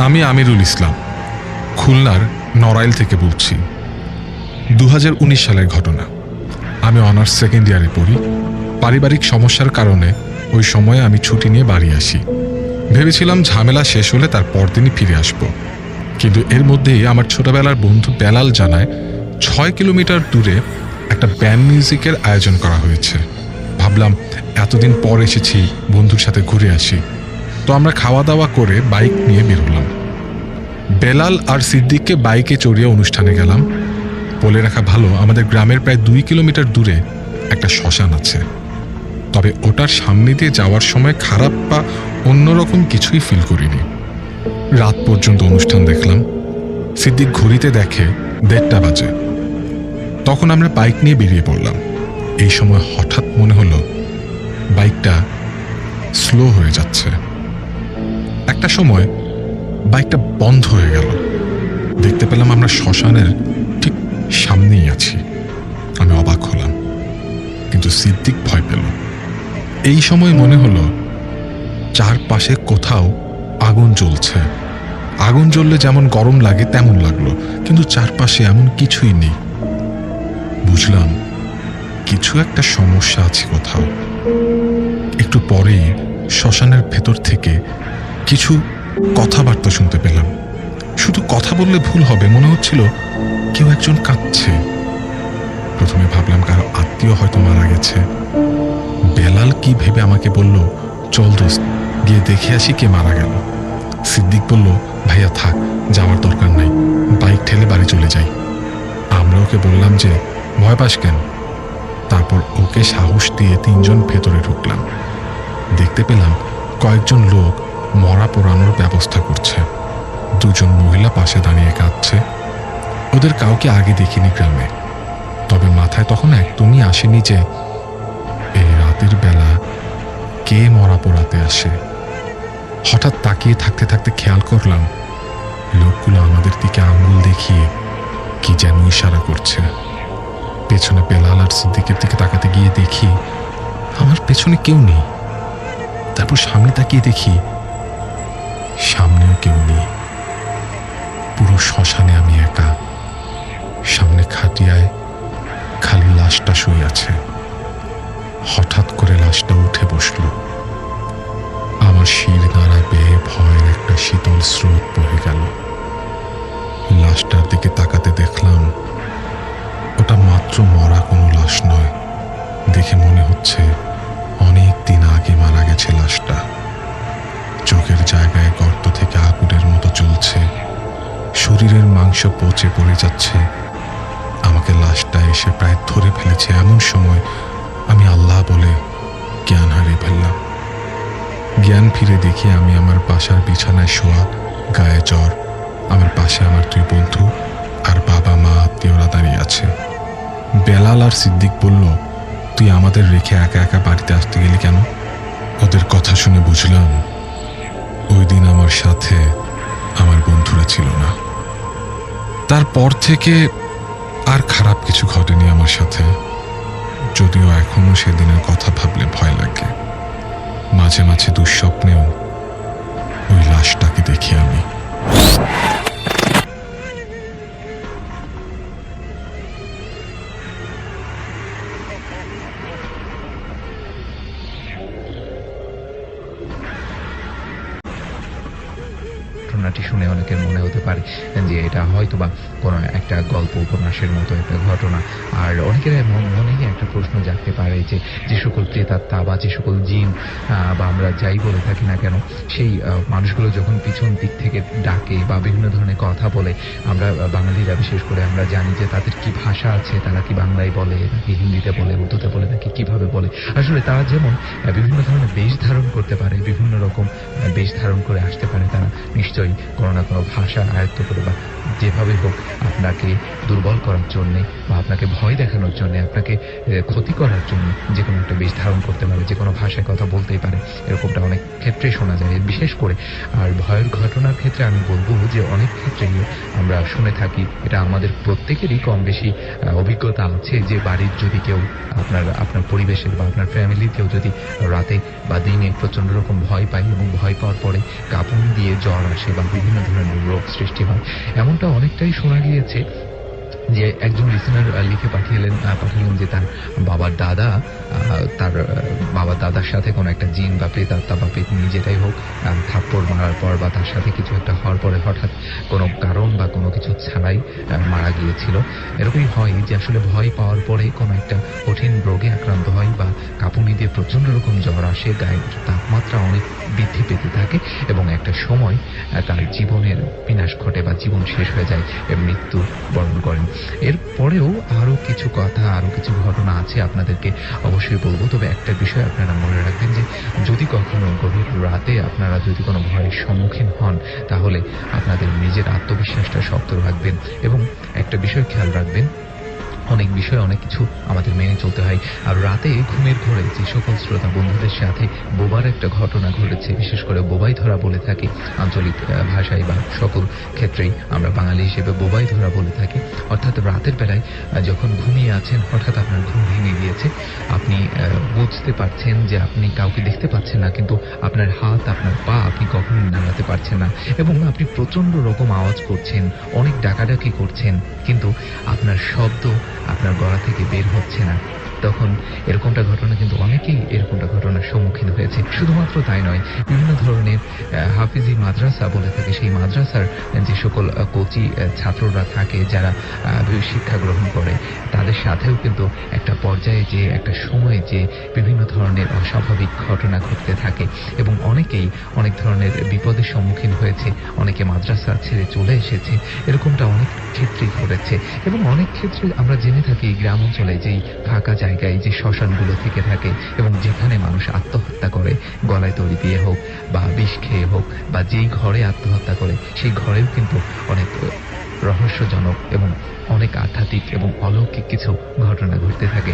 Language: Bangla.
আমি আমিরুল ইসলাম, খুলনার নড়াইল থেকে বলছি। 2019 সালের ঘটনা। আমি অনার্স সেকেন্ড ইয়ারে পড়ি। পারিবারিক সমস্যার কারণে ওই সময়ে আমি ছুটি নিয়ে বাড়ি আসি। ভেবেছিলাম ঝামেলা শেষ হলে তার পরদিনই ফিরে আসব, কিন্তু এর মধ্যেই আমার ছোটবেলার বন্ধু বেলাল জানায় 6 কিলোমিটার দূরে একটা ব্যান্ড মিউজিকের আয়োজন করা হয়েছে। ভাবলাম এতদিন পর এসেছি, বন্ধুর সাথে ঘুরে আসি। তো আমরা খাওয়া দাওয়া করে বাইক নিয়ে বের হলাম। বেলাল আর সিদ্দিককে বাইকে চড়িয়ে অনুষ্ঠানে গেলাম। বলে রাখা ভালো, আমাদের গ্রামের প্রায় 2 কিলোমিটার দূরে একটা শ্মশান আছে। তবে ওটার সামনে দিয়ে যাওয়ার সময় খারাপ বা অন্যরকম কিছুই ফিল করিনি। রাত পর্যন্ত অনুষ্ঠান দেখলাম। সিদ্দিক ঘড়িতে দেখে 1:30 বাজে। তখন আমরা বাইক নিয়ে বেরিয়ে পড়লাম। এই সময় হঠাৎ মনে হলো বাইকটা স্লো হয়ে যাচ্ছে। একটা সময় বাইকটা বন্ধ হয়ে গেল। দেখতে পেলাম আমরা শ্মশানের ঠিক সামনেই আছি। আমি অবাক হলাম, কিন্তু সিদ্দিক ভয় পেল। এই সময় মনে হলো চারপাশে কোথাও আগুন জ্বলছে। আগুন জ্বললে যেমন গরম লাগে তেমন লাগলো, কিন্তু চারপাশে এমন কিছুই নেই। বুঝলাম কিছু একটা সমস্যা আছে কোথাও। একটু পরেই শ্মশানের ভেতর থেকে কিছু কথাবার্তা শুনতে পেলাম। শুধু কথা বললে ভুল হবে, মনে হচ্ছিল কেউ একজন কাঁদছে। প্রথমে ভাবলাম কারো আত্মীয় হয়তো মারা গেছে। বেলাল কি ভেবে আমাকে বলল, চল দোস্ত, গিয়ে দেখে আসি কে মারা গেল। সিদ্দিক বলল, ভাইয়া থাক, যাওয়ার দরকার নাই, বাইক ঠেলে বাড়ি চলে যাই। আমরা ওকে বললাম যে ভয় পাস কেন। তারপর ওকে সাহস দিয়ে 3 জন ভেতরে ঢুকলাম। দেখতে পেলাম কয়েকজন লোক মরা পোড়ানোর ব্যবস্থা করছে। 2 জন মহিলা পাশে দাঁড়িয়ে কাঁদছে। ওদের কাউকে আগে দেখিনি গ্রামে, তবে মাথায় তখন একদমই আসেনি যে এই রাতের বেলা কে মরা পোড়াতে আসে। হঠাৎ তাকিয়ে থাকতে থাকতে খেয়াল করলাম লোকগুলো আমাদের দিকে আঙুল দেখিয়ে কি যেন ইশারা করছে। পেছনে বেলাল আর সিদ্দিকের দিকে তাকাতে গিয়ে দেখি আমার পেছনে কেউ নেই। তারপর সামনে তাকিয়ে দেখি সামনেও কেউ নেই। পুরো শ্মশানে আমি একা। সামনে খাটিয়ায় খালি লাশটা শুয়ে আছে। হঠাৎ করে লাশটা উঠে বসল। আমার শির নাড়া বেয়ে ভয়ের একটা শীতল স্রোত বহে গেল। লাশটার দিকে তাকাতে দেখলাম ওটা মাত্র মরা কোনো লাশ নয়। দেখে মনে হচ্ছে অনেক দিন আগে মারা গেছে লাশটা। চোখের জায়গায় গর্ত থেকে আগুনের মতো জ্বলছে। শরীরের মাংস পচে পড়ে যাচ্ছে। আমাকে লাশটা এসে প্রায় ধরে ফেলেছে। এমন সময় আমি আল্লাহ বলে জ্ঞান হারিয়ে ফেললাম। জ্ঞান ফিরে দেখি আমি আমার বাসার বিছানায় শোয়া, গায়ে জ্বর। আমার পাশে আমার 2 বন্ধু আর বাবা মা আত্মীয়রা দাঁড়িয়ে আছে। বেলাল আর সিদ্দিক বলল, তুই আমাদের রেখে একা একা বাড়িতে আসতে গেলি কেন? ওদের কথা শুনে বুঝলাম ওই দিন আমার সাথে আমার বন্ধুরা ছিল না। তারপর থেকে আর খারাপ কিছু ঘটেনি আমার সাথে, যদিও এখনো সেদিনের কথা ভাবলে ভয় লাগে। মাঝে মাঝে দুঃস্বপ্নেও ওই লাশটাকে দেখি আমি। ঘটনাটি শুনে অনেকের মনে হতে পারে যে এটা হয়তো বা কোনো একটা গল্প উপন্যাসের মতো একটা ঘটনা। আর অনেকের মনেই একটা প্রশ্ন জাগতে পারে যে যে সকল প্রেতাত্মা বা যে সকল জিন বা আমরা যাই বলে থাকি না কেন, সেই মানুষগুলো যখন পিছন দিক থেকে ডাকে বা বিভিন্ন ধরনের কথা বলে, আমরা বাঙালিরা বিশেষ করে আমরা জানি যে তাদের কি ভাষা আছে, তারা কি বাংলায় বলে নাকি হিন্দিতে বলে, উর্দুতে বলে নাকি কিভাবে বলে। আসলে তারা যেমন বিভিন্ন ধরনের বেশ ধারণ করতে পারে, বিভিন্ন রকম বেশ ধারণ করে আসতে পারে, তারা নিশ্চয়ই কোনো না কোনো ভাষা আয়ত্ত করে বা যেভাবে হোক আপনাকে দুর্বল করার জন্য বা আপনাকে ভয় দেখানোর জন্য, আপনাকে ক্ষতি করার জন্য যে কোনো একটা বেশ ধারণ করতে পারে, যে কোনো ভাষায় কথা বলতেই পারে। এরকমটা অনেক ক্ষেত্রেই শোনা যায়। বিশেষ করে আর ভয়ের ঘটনার ক্ষেত্রে আমি বলবো যে অনেক ক্ষেত্রেই আমরা শুনে থাকি, এটা আমাদের প্রত্যেকেরই কম বেশি অভিজ্ঞতা আছে, যে বাড়ির যদি কেউ আপনার পরিবেশের বা আপনার ফ্যামিলির কেউ যদি রাতে বা দিনে প্রচন্ড রকম ভয় পায় এবং ভয় পাওয়ার পরে কাঁপুনি দিয়ে জ্বর আসে বা বিভিন্ন ধরনের রোগ সৃষ্টি হয়। এমনটা অনেকটাই শোনা গিয়েছে যে একজন লিসেনার লিখে পাঠালেন যে তার বাবার দাদা তার বাবার দাদার সাথে কোনো একটা জিন বা প্রেতাত্মা বা পেতনি যেটাই হোক থাপ্পড় মারার পর বা তার সাথে কিছু একটা হওয়ার পরে হঠাৎ কোনো কারণ বা কোনো কিছু ছাড়াই মারা গিয়েছিল। এরকমই হয় যে আসলে ভয় পাওয়ার পরে কোনো একটা কঠিন রোগে আক্রান্ত হয় বা কাঁপুনি দিয়ে প্রচন্ড রকম জ্বর আসে, গায়ের তাপমাত্রা অনেক বৃদ্ধি পেতে থাকে এবং একটা সময় তার জীবনের বিনাশ ঘটে বা জীবন শেষ হয়ে যায়, মৃত্যু বরণ করেন। এরপরেও আরো কিছু কথা, আরো কিছু ঘটনা আছে, আপনাদেরকে অবশ্যই বলবো। তবে একটা বিষয় আপনারা মনে রাখবেন যে যদি কখনো গভীর রাতে আপনারা যদি কোনো ভয়ের সম্মুখীন হন, তাহলে আপনাদের নিজের আত্মবিশ্বাসটা শক্ত রাখবেন এবং একটা বিষয় খেয়াল রাখবেন, অনেক বিষয় অনেক কিছু আমাদের মেনে চলতে হয়। আর রাতে ঘুমের ঘোরে যে সকল শ্রোতা বন্ধুদের সাথে বোবার একটা ঘটনা ঘটেছে, বিশেষ করে বোবাই ধরা বলে থাকি আঞ্চলিক ভাষায় বা সকল ক্ষেত্রেই আমরা বাঙালি হিসেবে বোবাই ধরা বলে থাকি। অর্থাৎ রাতের বেলায় যখন ঘুমিয়ে আছেন, হঠাৎ আপনার ঘুম ভেঙে গিয়েছে, আপনি বুঝতে পারছেন যে আপনি কাউকে দেখতে পাচ্ছেন না, কিন্তু আপনার হাত আপনার পা আপনি কখনোই নাড়াতে পারছেন না এবং আপনি প্রচন্ড রকম আওয়াজ করছেন, অনেক ডাকাডাকি করছেন, কিন্তু আপনার শব্দ আপনার গলা থেকে বের হচ্ছে না। তখন এরকমটা ঘটনা কিন্তু অনেকেই এরকমটা ঘটনার সম্মুখীন হয়েছে। শুধুমাত্র তাই নয়, বিভিন্ন ধরনের হাফিজি মাদ্রাসা বলে থাকে, সেই মাদ্রাসার যে সকল কোচি ছাত্ররা থাকে যারা শিক্ষা গ্রহণ করে, তাদের সাথেও কিন্তু একটা পর্যায়ে যে একটা সময়ে যে বিভিন্ন ধরনের অস্বাভাবিক ঘটনা ঘটতে থাকে এবং অনেকেই অনেক ধরনের বিপদের সম্মুখীন হয়েছে, অনেকে মাদ্রাসা ছেড়ে চলে এসেছে। এরকমটা অনেক ক্ষেত্রেই ঘটেছে এবং অনেক ক্ষেত্রে আমরা জেনে থাকি গ্রাম অঞ্চলে যেই ফাঁকা জায়গায় যে শ্মশানগুলো থেকে থাকে এবং যেখানে মানুষ আত্মহত্যা করে, গলায় দড়ি দিয়ে হোক বা বিষ খেয়ে হোক বা যেই ঘরে আত্মহত্যা করে, সেই ঘরেও কিন্তু অনেক রহস্যজনক এবং অনেক আধ্যাত্মিক এবং অলৌকিক কিছু ঘটনা ঘটতে থাকে।